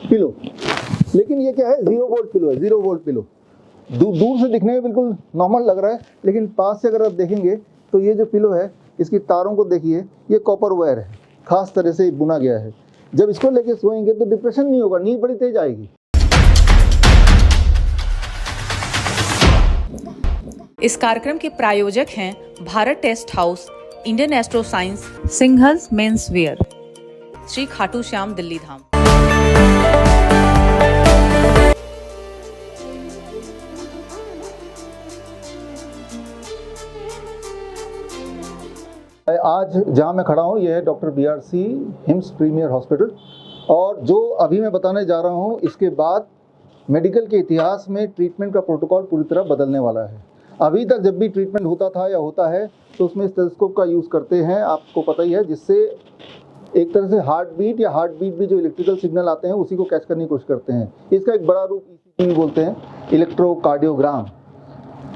Pillow, लेकिन ये क्या है, 0 वोल्ट पिलो है, 0 वोल्ट पिलो। दूर से दिखने में बिल्कुल नॉर्मल लग रहा है, लेकिन पास से अगर आप देखेंगे तो ये जो पिलो है इसकी तारों को देखिए, ये कॉपर वायर है, खास तरह से बुना गया है। जब इसको लेके सोएंगे तो डिप्रेशन नहीं होगा, नींद बड़ी तेज आएगी। इस कार्यक्रम के प्रायोजक हैं Bharat test house, Indian astro science, Singhal's men's wear, Shri Khatu Shyam Delhi Dham. आज जहां मैं खड़ा हूं यह है doctor BRC HIMS premier hospital, और जो अभी मैं बताने जा रहा हूं इसके बाद मेडिकल के इतिहास में ट्रीटमेंट का प्रोटोकॉल पूरी तरह बदलने वाला है। अभी तक जब भी ट्रीटमेंट होता था या होता है तो उसमें स्टेथोस्कोप का यूज़ करते हैं, आपको पता ही है, जिससे एक तरह से हार्ट बीट भी जो इलेक्ट्रिकल सिग्नल आते हैं उसी को कैच करने की कोशिश करते हैं। इसका एक बड़ा रूप ECG बोलते हैं, इलेक्ट्रोकार्डियोग्राम।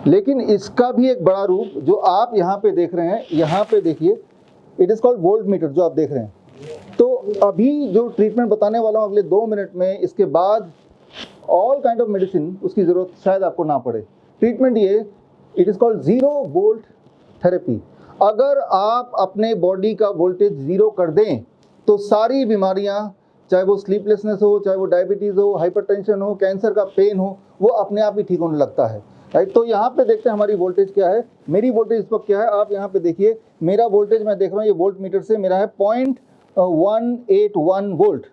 लेकिन इसका भी एक बड़ा रूप जो आप यहाँ पे देख रहे हैं, यहाँ पे देखिए, it is called volt meter, जो आप देख रहे हैं। तो अभी जो ट्रीटमेंट बताने वाला हूँ अगले 2 मिनट में, इसके बाद ऑल काइंड ऑफ मेडिसिन उसकी ज़रूरत शायद आपको ना पड़े। ट्रीटमेंट ये, it is called 0 volt therapy. अगर आप अपने बॉडी का वोल्टेज 0 कर दें तो सारी बीमारियाँ, चाहे वो स्लीपलेसनेस हो, चाहे वो डायबिटीज़ हो, हाइपरटेंशन हो, कैंसर का पेन हो, वो अपने आप ही ठीक होने लगता है, राइट। तो यहाँ पे देखते हैं हमारी वोल्टेज क्या है। मेरी वोल्टेज इस वक्त क्या है, आप यहाँ पे देखिए, मेरा वोल्टेज मैं देख रहा हूँ ये वोल्ट मीटर से मेरा है 0.181 वोल्ट।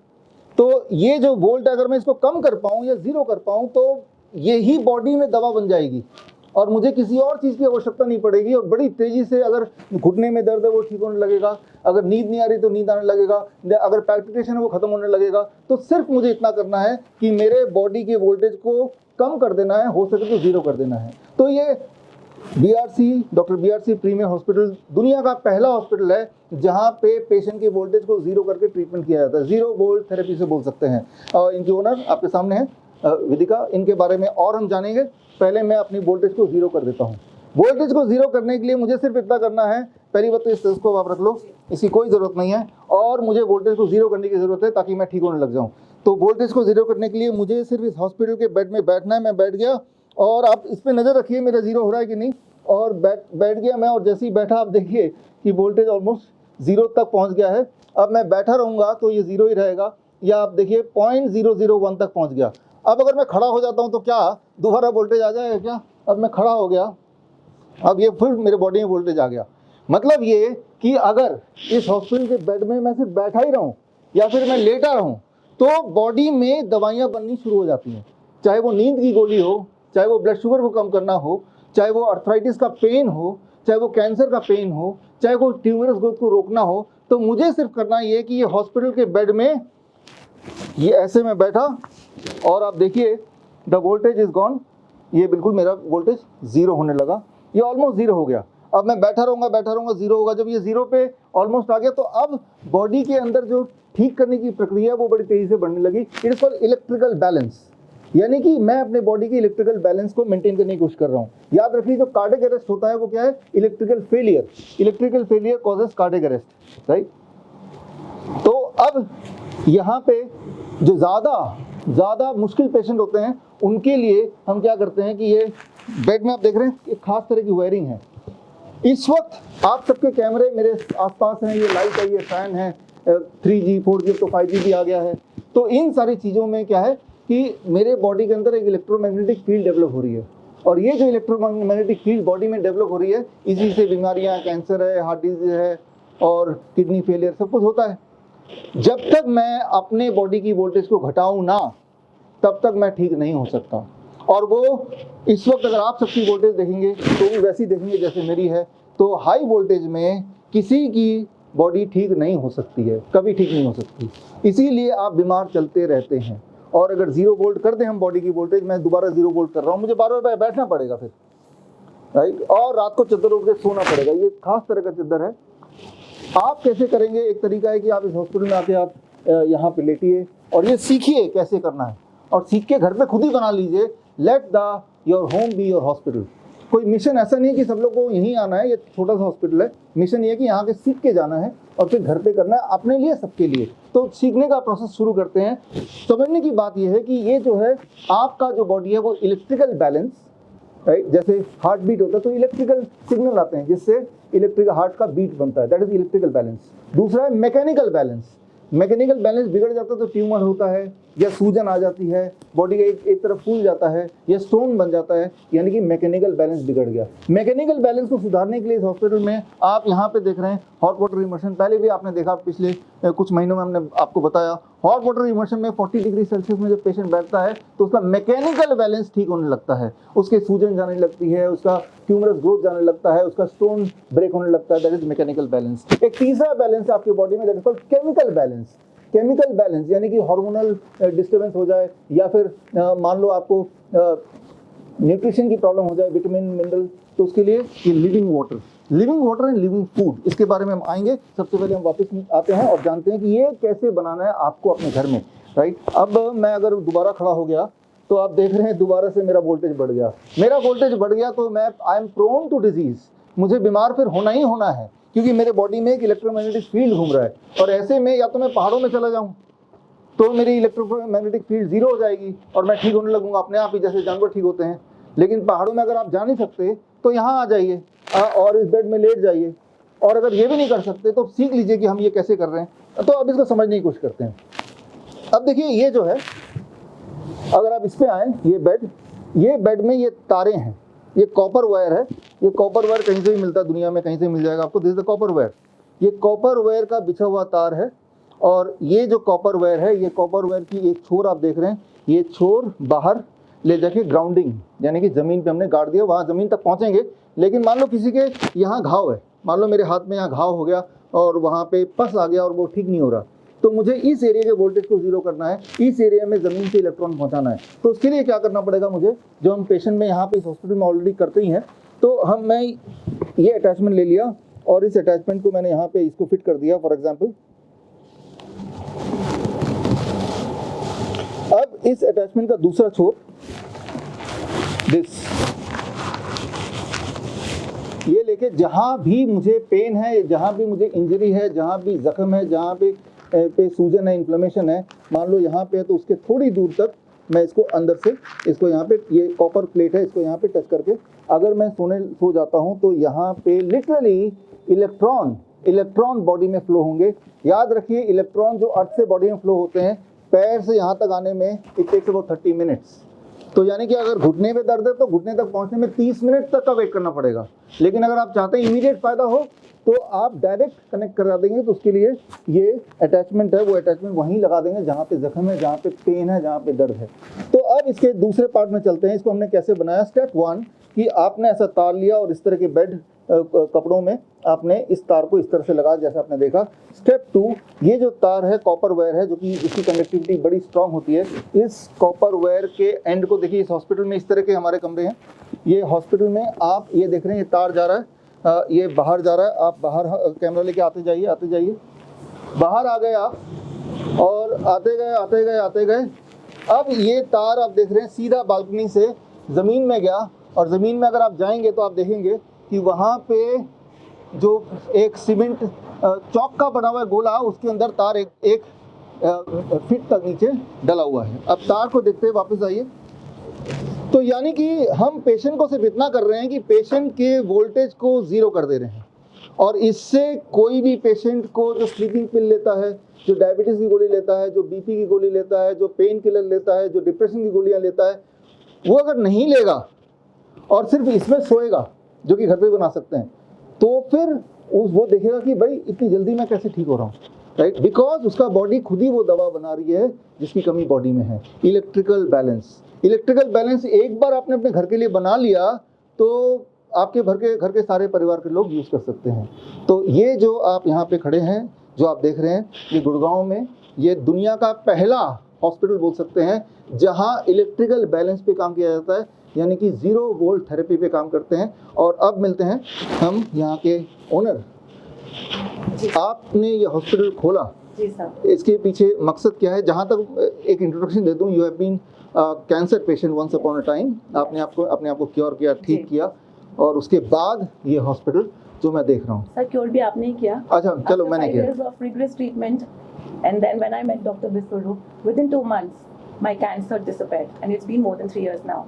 तो ये जो वोल्ट अगर मैं इसको कम कर पाऊँ या 0 कर पाऊँ तो यही बॉडी में दवा बन जाएगी और मुझे किसी और चीज़ की आवश्यकता नहीं पड़ेगी। और बड़ी तेज़ी से, अगर घुटने में दर्द है वो ठीक होने लगेगा, अगर नींद नहीं आ रही तो नींद आने लगेगा, अगर पैल्पिटेशन है वो खत्म होने लगेगा। तो सिर्फ मुझे इतना करना है कि मेरे बॉडी के वोल्टेज को कम कर देना है, हो सके तो 0 कर देना है। तो ये डॉक्टर BRC प्रीमियर हॉस्पिटल दुनिया का पहला हॉस्पिटल है जहाँ पे पेशेंट के वोल्टेज को 0 करके ट्रीटमेंट किया जाता है। 0 वोल्ट थेरेपी से बोल सकते हैं। और इनके ओनर आपके सामने है, विदिका। इनके बारे में और हम जानेंगे। पहले मैं अपनी वोल्टेज को 0 कर देता हूँ। वोल्टेज को 0 करने के लिए मुझे सिर्फ इतना करना है, पहली बात तो इस स्टेथोस्कोप आप रख लो, इसकी कोई ज़रूरत नहीं है, और मुझे वोल्टेज को 0 करने की ज़रूरत है ताकि मैं ठीक होने लग जाऊँ। तो वोल्टेज को 0 करने के लिए मुझे सिर्फ इस हॉस्पिटल के बेड में बैठना है। मैं बैठ गया और आप इस पर नज़र रखिए मेरा 0 हो रहा है कि नहीं। और बैठ गया मैं, और जैसे ही बैठा आप देखिए कि वोल्टेज ऑलमोस्ट 0 तक पहुँच गया है। अब मैं बैठा रहूँगा तो ये 0 ही रहेगा, या आप देखिए 0.001 तक पहुँच गया। अब अगर मैं खड़ा हो जाता हूँ तो क्या दोबारा वोल्टेज आ जाएगा क्या? अब मैं खड़ा हो गया, अब ये फिर मेरे बॉडी में वोल्टेज आ गया। मतलब ये कि अगर इस हॉस्पिटल के बेड में मैं सिर्फ बैठा ही रहूं या फिर मैं लेटा रहूं तो बॉडी में दवाइयां बननी शुरू हो जाती हैं। चाहे वो नींद की गोली हो, चाहे वो ब्लड शुगर को कम करना हो, चाहे वो अर्थराइटिस का पेन हो, चाहे वो कैंसर का पेन हो, चाहे वो ट्यूमरस ग्रोथ को रोकना हो। तो मुझे सिर्फ करना ये कि ये हॉस्पिटल के बेड में ये ऐसे में बैठा और आप देखिए द वोल्टेज इज गॉन। ये बिल्कुल मेरा वोल्टेज 0 होने लगा, ये ऑलमोस्ट 0 हो गया। अब मैं बैठा रहूँगा 0 होगा। जब ये 0 पे ऑलमोस्ट आ गया तो अब बॉडी के अंदर जो ठीक करने की प्रक्रिया है वो बड़ी तेज़ी से बढ़ने लगी। It is called electrical balance, यानी कि मैं अपने बॉडी के इलेक्ट्रिकल बैलेंस को मेंटेन करने की कोशिश कर रहा हूँ। याद रखिए जो कार्डियक अरेस्ट होता है वो क्या है, electrical failure causes cardiac arrest, right. तो अब यहाँ पे जो ज़्यादा मुश्किल पेशेंट होते हैं उनके लिए हम क्या करते हैं कि ये बेड में आप देख रहे हैं एक खास तरह की वायरिंग है। इस वक्त आप सबके कैमरे मेरे आसपास हैं, ये लाइट है, ये फैन है, 3G 4G तो 5G भी आ गया है। तो इन सारी चीज़ों में क्या है कि मेरे बॉडी के अंदर एक इलेक्ट्रोमैग्नेटिक फील्ड डेवलप हो रही है, और ये जो इलेक्ट्रोमैग्नेटिक फील्ड बॉडी में डेवलप हो रही है, इसी से बीमारियाँ, कैंसर है, हार्ट डिजीज है और किडनी फेलियर सब कुछ होता है। जब तक मैं अपने बॉडी की वोल्टेज को घटाऊं ना, तब तक मैं ठीक नहीं हो सकता। और वो इस वक्त अगर आप सबकी वोल्टेज देखेंगे तो भी वैसी देखेंगे जैसे मेरी है। तो हाई वोल्टेज में किसी की बॉडी ठीक नहीं हो सकती है, कभी ठीक नहीं हो सकती। इसीलिए आप बीमार चलते रहते हैं। और अगर 0 वोल्ट कर दें हम बॉडी की वोल्टेज, मैं दोबारा 0 वोल्ट कर रहा हूँ, मुझे बार-बार बैठना पड़ेगा फिर, राइट। और रात को चद्दर उठ के सोना पड़ेगा। ये खास तरह का चद्दर है। आप कैसे करेंगे, एक तरीका है कि आप इस हॉस्पिटल में आके आप यहाँ पे लेटिए और ये सीखिए कैसे करना है, और सीख के घर पे खुद ही बना लीजिए। Let the your home be your hospital. कोई मिशन ऐसा नहीं है कि सब लोग को यहीं आना है, ये छोटा सा हॉस्पिटल है। मिशन ये है कि यहाँ के सीख के जाना है और फिर घर पे करना है, अपने लिए, सबके लिए। तो सीखने का प्रोसेस शुरू करते हैं। समझने की बात यह है कि ये जो है आपका जो बॉडी है वो इलेक्ट्रिकल बैलेंस, राइट, जैसे हार्ट बीट होता है तो इलेक्ट्रिकल सिग्नल आते हैं जिससे इलेक्ट्रिकल हार्ट का बीट बनता है, दैट इज इलेक्ट्रिकल बैलेंस। दूसरा है मैकेनिकल बैलेंस। मैकेनिकल बैलेंस बिगड़ जाता है तो ट्यूमर होता है या सूजन आ जाती है, बॉडी का एक तरफ फूल जाता है या स्टोन बन जाता है, यानी कि मैकेनिकल बैलेंस बिगड़ गया। मैकेनिकल बैलेंस को सुधारने के लिए इस हॉस्पिटल में आप यहाँ पे देख रहे हैं हॉट वाटर इमर्शन। पहले भी आपने देखा, पिछले कुछ महीनों में हमने आपको बताया, हॉट वाटर इमर्शन में 40 डिग्री सेल्सियस में जब पेशेंट बैठता है तो उसका मैकेनिकल बैलेंस ठीक होने लगता है, उसके सूजन जाने लगती है, उसका ट्यूमरस ग्रोथ जाने लगता है, उसका स्टोन ब्रेक होने लगता है, दैट इज मैकेनिकल बैलेंस। एक तीसरा बैलेंस आपकी बॉडी में, that is called chemical balance. Chemical balance यानी कि हार्मोनल डिस्टर्बेंस हो जाए या फिर मान लो आपको न्यूट्रिशन की प्रॉब्लम हो जाए, विटामिन मिनरल, तो उसके लिए ये living water and living food, इसके बारे में हम आएंगे। सबसे पहले हम वापस आते हैं और जानते हैं कि ये कैसे बनाना है आपको अपने घर में, राइट। अब मैं अगर दोबारा खड़ा हो गया तो आप देख रहे हैं दोबारा से मेरा वोल्टेज बढ़ गया, तो मैं I am prone to disease, मुझे बीमार फिर होना ही होना है, क्योंकि मेरे बॉडी में एक इलेक्ट्रोमैग्नेटिक फील्ड घूम रहा है। और ऐसे में या तो मैं पहाड़ों में चला जाऊं तो मेरी इलेक्ट्रोमैग्नेटिक फील्ड जीरो हो जाएगी और मैं ठीक होने लगूंगा अपने आप ही, जैसे जानवर ठीक होते हैं। लेकिन पहाड़ों में अगर आप जा नहीं सकते तो यहाँ आ जाइए और इस बेड में लेट जाइए, और अगर ये भी नहीं कर सकते तो सीख लीजिए कि हम ये कैसे कर रहे हैं। तो अब इसको समझने की कोशिश करते हैं। अब देखिए ये जो है, अगर आप इस पे आए, ये बेड में ये तारें हैं, ये कॉपर वायर है। ये कॉपर वायर कहीं से भी मिलता है दुनिया में, कहीं से मिल जाएगा आपको, this is the copper wire. ये कॉपर वायर का बिछा हुआ तार है, और ये जो कॉपर वायर है, ये कॉपर वायर की एक छोर आप देख रहे हैं, ये छोर बाहर ले जाके ग्राउंडिंग यानी कि ज़मीन पे हमने गाड़ दिया, वहाँ ज़मीन तक पहुँचेंगे। लेकिन मान लो किसी के यहाँ घाव है, मान लो मेरे हाथ में यहाँ घाव हो गया और वहाँ पे पस आ गया और वो ठीक नहीं हो रहा, तो मुझे इस एरिया के वोल्टेज को जीरो करना है, इस एरिया में ज़मीन से इलेक्ट्रॉन पहुँचाना है। तो उसके लिए क्या करना पड़ेगा मुझे, जो हम पेशेंट में यहाँ पे इस हॉस्पिटल में ऑलरेडी करते ही हैं, तो मैं ये अटैचमेंट ले लिया और इस अटैचमेंट को मैंने यहाँ पे इसको फिट कर दिया फॉर एग्जांपल। अब इस अटैचमेंट का दूसरा छोर, ये लेके जहाँ भी मुझे पेन है, जहाँ भी मुझे इंजरी है, जहाँ भी जख्म है, जहाँ पे सूजन है, इन्फ्लेमेशन है, मान लो यहाँ पे है, तो उसके थोड़ी दूर तक मैं इसको अंदर से, इसको यहाँ पे, ये कॉपर प्लेट है, इसको यहाँ पे टच करके अगर मैं सो जाता हूँ तो यहाँ पे लिटरली इलेक्ट्रॉन बॉडी में फ्लो होंगे। याद रखिए, इलेक्ट्रॉन जो अर्थ से बॉडी में फ्लो होते हैं, पैर से यहाँ तक आने में इट टेक्स अबाउट 30 मिनट्स। तो यानी कि अगर घुटने पे दर्द है तो घुटने तक पहुँचने में 30 मिनट तक का वेट करना पड़ेगा। लेकिन अगर आप चाहते हैं इमीडिएट फ़ायदा हो तो आप डायरेक्ट कनेक्ट करा देंगे। तो उसके लिए ये अटैचमेंट है, वो अटैचमेंट वहीं लगा देंगे जहाँ पे जख्म है, जहाँ पे पेन है, जहाँ पे दर्द है। तो अब इसके दूसरे पार्ट में चलते हैं। इसको हमने कैसे बनाया। स्टेप 1 कि आपने ऐसा तार लिया और इस तरह के बेड कपड़ों में आपने इस तार को इस तरह से लगा, जैसे आपने देखा। स्टेप 2, ये जो तार है कॉपर वायर है, जो कि इसकी कंडक्टिविटी बड़ी स्ट्रांग होती है। इस कॉपर वायर के एंड को देखिए, इस हॉस्पिटल में इस तरह के हमारे कमरे हैं। ये हॉस्पिटल में आप ये देख रहे हैं, ये तार जा रहा है, ये बाहर जा रहा है। आप बाहर कैमरा लेके आते जाइए। बाहर आ गए आप और आते गए। अब ये तार आप देख रहे हैं सीधा बालकनी से ज़मीन में गया, और ज़मीन में अगर आप जाएंगे तो आप देखेंगे कि वहाँ पे जो एक सीमेंट चौक का बना हुआ है गोला, उसके अंदर तार एक फीट तक नीचे डला हुआ है। अब तार को देखते हुए वापस आइए। तो यानी कि हम पेशेंट को सिर्फ इतना कर रहे हैं कि पेशेंट के वोल्टेज को ज़ीरो कर दे रहे हैं, और इससे कोई भी पेशेंट को जो स्लीपिंग पिल लेता है, जो डायबिटीज़ की गोली लेता है, जो बीपी की गोली लेता है, जो पेन किलर लेता है, जो डिप्रेशन की गोलियां लेता है, वो अगर नहीं लेगा और सिर्फ इसमें सोएगा, जो कि घर पे बना सकते हैं, तो फिर वो देखेगा कि भाई इतनी जल्दी मैं कैसे ठीक हो रहा हूँ, राइट। बिकॉज उसका बॉडी खुद ही वो दवा बना रही है जिसकी कमी बॉडी में है। इलेक्ट्रिकल बैलेंस एक बार आपने अपने घर के लिए बना लिया तो आपके घर के सारे परिवार के लोग यूज़ कर सकते हैं। तो ये जो आप यहाँ पे खड़े हैं, जो आप देख रहे हैं, ये गुड़गांव में ये दुनिया का पहला हॉस्पिटल बोल सकते हैं जहाँ इलेक्ट्रिकल बैलेंस पे काम किया जाता है, यानी कि 0 वोल्ट थेरेपी पे काम करते हैं। और अब मिलते हैं हम यहाँ के ओनर। आपने ये हॉस्पिटल खोला, जी सर, इसके पीछे मकसद क्या है? जहाँ तक एक इंट्रोडक्शन दे दूँ, you have been cancer patient once upon a time. आपने अपने आप को क्योर किया, ठीक किया, और उसके बाद ये हॉस्पिटल जो मैं देख रहा हूँ। सर क्योर भी आपने ही किया। अच्छा चलो मैंने किया। Years of rigorous treatment and then when I met Dr. Biswaru, within 2 months my cancer disappeared and it's been more than 3 years now.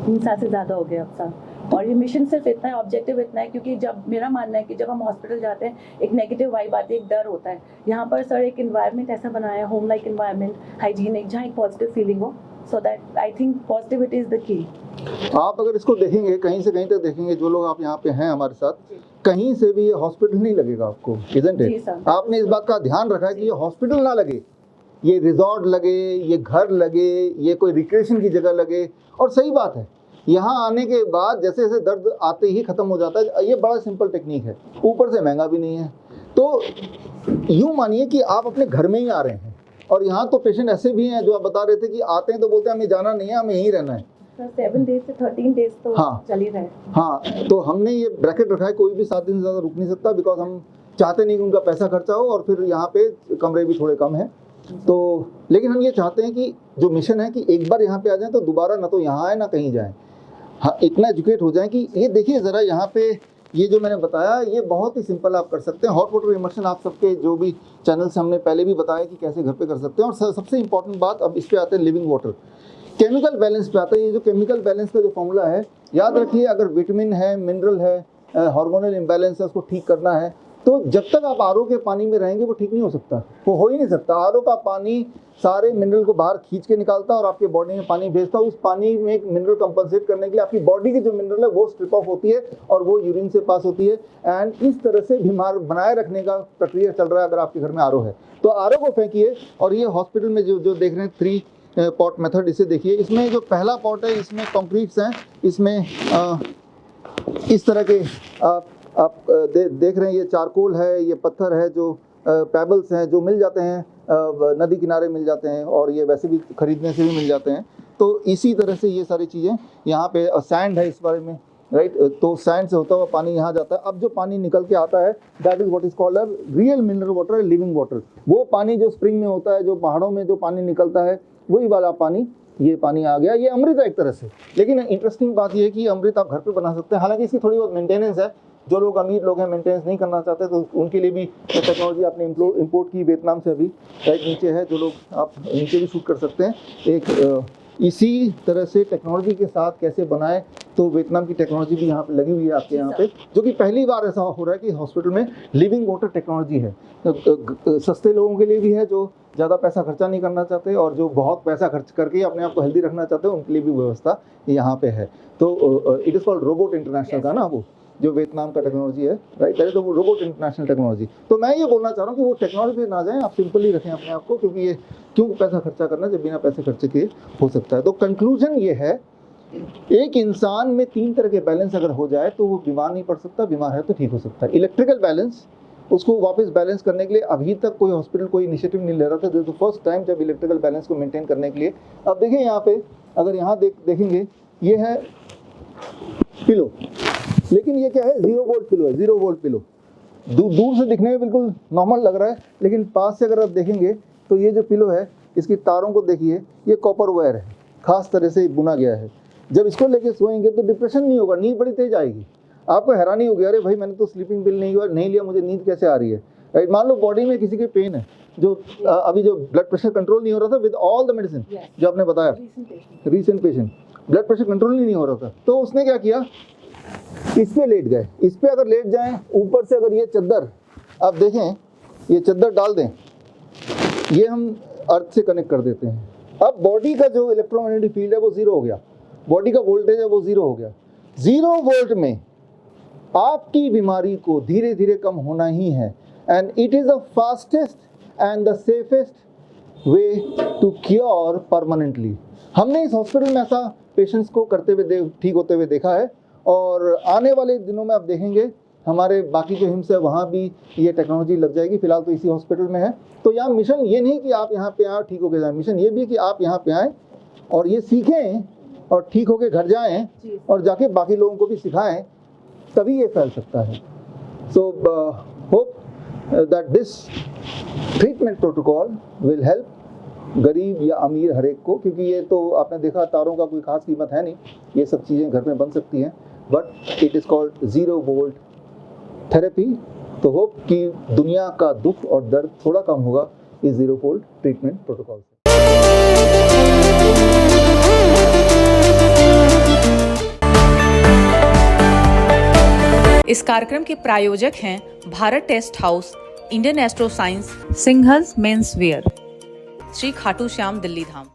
3 साल से ज़्यादा हो गया अब सर। और ये मिशन सिर्फ इतना है, ऑब्जेक्टिव इतना है, क्योंकि जब मेरा मानना है कि जब हम हॉस्पिटल जाते हैं एक नेगेटिव वाइब आती है, एक डर होता है। यहाँ पर सर एक इन्वायरमेंट ऐसा बनाया है, होम लाइक इन्वायरमेंट, हाइजीनिक, जहाँ एक पॉजिटिव फीलिंग हो, so that I think positivity is the key. आप अगर इसको देखेंगे कहीं से कहीं तक देखेंगे, जो लोग आप यहाँ पे हैं हमारे साथ, कहीं से भी ये हॉस्पिटल नहीं लगेगा आपको, इजंट जी इट? सर। आपने इस बात का ध्यान रखा है कि ये हॉस्पिटल ना लगे, ये रिजॉर्ट लगे, ये घर लगे, ये कोई रिक्रिएशन की जगह लगे। और सही बात है, यहाँ आने के बाद जैसे जैसे दर्द आते ही ख़त्म हो जाता है। ये बड़ा सिंपल टेक्निक है, ऊपर से महंगा भी नहीं है। तो यूँ मानिए कि आप अपने घर में ही आ रहे हैं। और यहाँ तो पेशेंट ऐसे भी हैं जो आप बता रहे थे कि आते हैं तो बोलते हैं हमें जाना नहीं है, हमें यहीं रहना है। सर 7 डेज से 13 डेज तो हाँ। चल ही रहे। हाँ, तो हमने ये ब्रैकेट रखा है, कोई भी 7 दिन से ज़्यादा रुक नहीं सकता, बिकॉज हम चाहते नहीं कि उनका पैसा खर्चा हो, और फिर यहाँ पे कमरे भी थोड़े कम हैं। तो लेकिन हम ये चाहते हैं कि जो मिशन है कि एक बार यहाँ पे आ जाएं तो दोबारा ना तो यहाँ आए ना कहीं जाएं। हाँ, इतना एजुकेट हो जाएं कि ये देखिए ज़रा यहाँ पे ये जो मैंने बताया ये बहुत ही सिंपल आप कर सकते हैं। हॉट वाटर इमर्शन आप सबके जो भी चैनल से हमने पहले भी बताया कि कैसे घर पे कर सकते हैं। और सबसे इंपॉर्टेंट बात, अब इस पे आते हैं लिविंग वाटर, केमिकल बैलेंस पे आता है। ये जो केमिकल बैलेंस का जो फॉर्मूला है, याद रखिए, अगर विटामिन है, मिनरल है, हार्मोनल इम्बैलेंस है, उसको ठीक करना है तो जब तक आप आरओ के पानी में रहेंगे वो ठीक नहीं हो सकता, वो हो ही नहीं सकता। आरओ का पानी सारे मिनरल को बाहर खींच के निकालता है और आपके बॉडी में पानी भेजता है। उस पानी में एक मिनरल कंपनसेट करने के लिए आपकी बॉडी की जो मिनरल है वो स्ट्रिप ऑफ होती है और वो यूरिन से पास होती है। एंड इस तरह से बीमार बनाए रखने का प्रक्रिया चल रहा है। अगर आपके घर में आरओ है तो आरओ को फेंकिए। और ये हॉस्पिटल में जो देख रहे हैं 3 पॉट मेथड, इसे देखिए। इसमें जो पहला पॉट है इसमें कंक्रीट्स हैं, इसमें इस तरह के आप देख रहे हैं, ये चारकोल है, ये पत्थर है, जो पेबल्स हैं जो मिल जाते हैं नदी किनारे मिल जाते हैं, और ये वैसे भी खरीदने से भी मिल जाते हैं। तो इसी तरह से ये सारी चीज़ें यहाँ पे सैंड है इस बारे में, राइट। तो सैंड से होता हुआ पानी यहाँ जाता है। अब जो पानी निकल के आता है that is what is called a real mineral water, living water. वो पानी जो स्प्रिंग में होता है, जो पहाड़ों में जो पानी निकलता है, वही वाला पानी ये पानी आ गया। ये अमृत है एक तरह से। लेकिन इंटरेस्टिंग बात ये है कि अमृत आप घर पे बना सकते हैं। हालांकि इसकी थोड़ी बहुत मेंटेनेंस है। जो लोग अमीर लोग हैं, मेंटेनेंस नहीं करना चाहते, तो उनके लिए भी टेक्नोलॉजी आपने इंपोर्ट की वियतनाम से, अभी राइट नीचे है। जो लोग आप नीचे भी शूट कर सकते हैं। एक इसी तरह से टेक्नोलॉजी के साथ कैसे बनाए, तो वियतनाम की टेक्नोलॉजी भी यहाँ पे लगी हुई है आपके यहाँ पे, जो कि पहली बार ऐसा हो रहा है कि हॉस्पिटल में लिविंग वाटर टेक्नोलॉजी है। सस्ते लोगों के लिए भी है जो ज़्यादा पैसा खर्चा नहीं करना चाहते, और जो बहुत पैसा खर्च करके अपने आप को हेल्दी रखना चाहते हैं उनके लिए भी व्यवस्था यहाँ पे है। तो it is called robot international का ना, वो जो वियतनाम का टेक्नोलॉजी है, राइट। पहले तो वो रोबोट इंटरनेशनल टेक्नोलॉजी। तो मैं ये बोलना चाह रहा हूँ कि वो टेक्नोलॉजी पे ना जाएं, आप सिंपल ही रखें अपने आप को, क्योंकि ये क्यों पैसा खर्चा करना जब बिना पैसे खर्चे किए हो सकता है। तो कंक्लूजन ये है, एक इंसान में 3 तरह के बैलेंस अगर हो जाए तो वो बीमार नहीं पड़ सकता, बीमार है तो ठीक हो सकता है। इलेक्ट्रिकल बैलेंस, उसको वापस बैलेंस करने के लिए अभी तक कोई हॉस्पिटल कोई इनिशिएटिव नहीं ले रहा था। This is the first time जब इलेक्ट्रिकल बैलेंस को मेंटेन करने के लिए। अब देखिए यहाँ पे, अगर यहाँ देखेंगे, ये है पिलो, लेकिन ये क्या है, 0 वोल्ट पिलो है। 0 वोल्ट पिलो दूर से दिखने में बिल्कुल नॉर्मल लग रहा है, लेकिन पास से अगर आप देखेंगे तो ये जो पिलो है, इसकी तारों को देखिए, ये कॉपर वायर है, खास तरह से बुना गया है। जब इसको लेके सोएंगे तो डिप्रेशन नहीं होगा, नींद बड़ी तेज आएगी। आपको हैरानी होगी, अरे भाई मैंने तो स्लीपिंग पिल नहीं लिया, मुझे नींद कैसे आ रही है, राइट। मान लो बॉडी में किसी के पेन है, जो अभी जो ब्लड प्रेशर कंट्रोल नहीं हो रहा था विद ऑल द मेडिसिन जो आपने बताया, recent patient blood pressure control नहीं हो रहा था, तो उसने क्या किया, इस पे लेट गए। इस पे अगर लेट जाएं, ऊपर से अगर ये चद्दर आप देखें, ये चद्दर डाल दें, ये हम अर्थ से कनेक्ट कर देते हैं। अब बॉडी का जो इलेक्ट्रोमैग्नेटिक फील्ड है वो 0 हो गया, बॉडी का वोल्टेज है वो 0 हो गया। 0 वोल्ट में आपकी बीमारी को धीरे धीरे कम होना ही है। And it is the fastest and the safest way to cure permanently. हमने इस हॉस्पिटल में ऐसा पेशेंट्स को करते हुए ठीक होते हुए देखा है, और आने वाले दिनों में आप देखेंगे हमारे बाकी जो हिम्स है वहाँ भी ये टेक्नोलॉजी लग जाएगी। फिलहाल तो इसी हॉस्पिटल में है। तो यहाँ मिशन ये नहीं कि आप यहाँ पे आए ठीक होके जाएं, मिशन ये भी है कि आप यहाँ पे आएँ और ये सीखें और ठीक होके घर जाएं और जाके बाकी लोगों को भी सिखाएं, तभी ये फैल सकता है। So hope that this treatment protocol will help गरीब या अमीर हर एक को, क्योंकि ये तो आपने देखा तारों का कोई खास कीमत है नहीं, ये सब चीज़ें घर में बन सकती हैं। But it is called 0 volt therapy. तो होप कि दुनिया का दुख और दर्द थोड़ा कम होगा इस जीरो फोल्ड ट्रीटमेंट प्रोटोकॉल से। इस कार्यक्रम के प्रायोजक हैं Bharat test house, Indian astro science, Singhal's men's wear, Shri Khatu Shyam Delhi धाम।